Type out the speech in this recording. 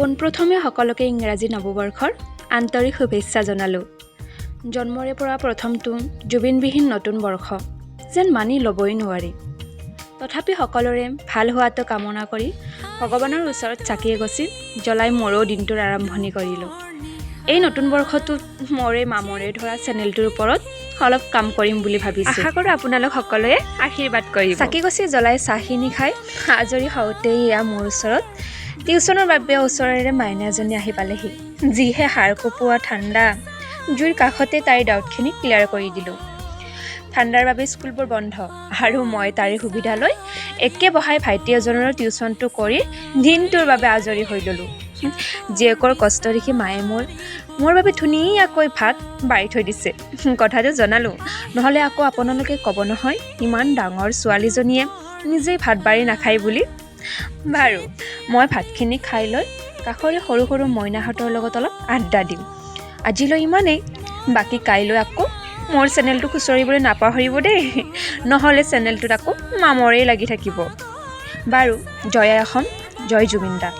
পোনপ্ৰথমে সকলোকে ইংৰাজী নৱবৰ্ষৰ আন্তৰিক শুভেচ্ছা জনালোঁ। জন্মৰে পৰা প্ৰথমটো জুবিনবিহীন নতুন বৰ্ষ যেন মানি ল'বই নোৱাৰি। তথাপি সকলোৰে ভাল হোৱাটো কামনা কৰি ভগৱানৰ ওচৰত চাকি এগছি জ্বলাই মোৰো দিনটোৰ আৰম্ভণি কৰিলোঁ। এই নতুন বৰ্ষটোত মোৰে মামৰে ধৰা চেনেলটোৰ ওপৰত অলপ কাম কৰিম বুলি ভাবিছোঁ। আশা কৰোঁ আপোনালোক সকলোৱে আশীৰ্বাদ কৰিব। চাকি গছি জ্বলাই চাহখিনি খাই আজৰি হওঁতেই এয়া মোৰ ওচৰত টিউশ্যনৰ বাবে ওচৰেৰে মাইনা এজনী আহি পালেহি। যিহে হাড় কঁপোৱা ঠাণ্ডা, জুইৰ কাষতে তাইৰ ডাউটখিনি ক্লিয়াৰ কৰি দিলোঁ। ঠাণ্ডাৰ বাবে স্কুলবোৰ বন্ধ আৰু মই তাৰে সুবিধা লৈ একে বহাই ভাইটি এজনৰ টিউশ্যনটো কৰি দিনটোৰ বাবে আজৰি হৈ ল'লোঁ। জীয়েকৰ কষ্ট দেখি মায়ে মোৰ বাবে ধুনীয়াকৈ ভাত বাঢ়ি থৈ দিছে। কথাটো জনালোঁ, নহ'লে আকৌ আপোনালোকে ক'ব নহয় ইমান ডাঙৰ ছোৱালীজনীয়ে নিজেই ভাত বাঢ়ি নাখায় বুলি। বাৰু মই ভাতখিনি খাই লৈ কাষৰে সৰু সৰু মইনাহঁতৰ লগত অলপ আড্ডা দিম। আজিলৈ ইমানেই, বাকী কাইলৈ আকৌ মোৰ চেনেলটো খুচৰিবলৈ নাপাহৰিব দেই, নহ'লে চেনেলটোত আকৌ মামৰেই লাগি থাকিব। বাৰু জয় অসম, জয় জুবিন দা।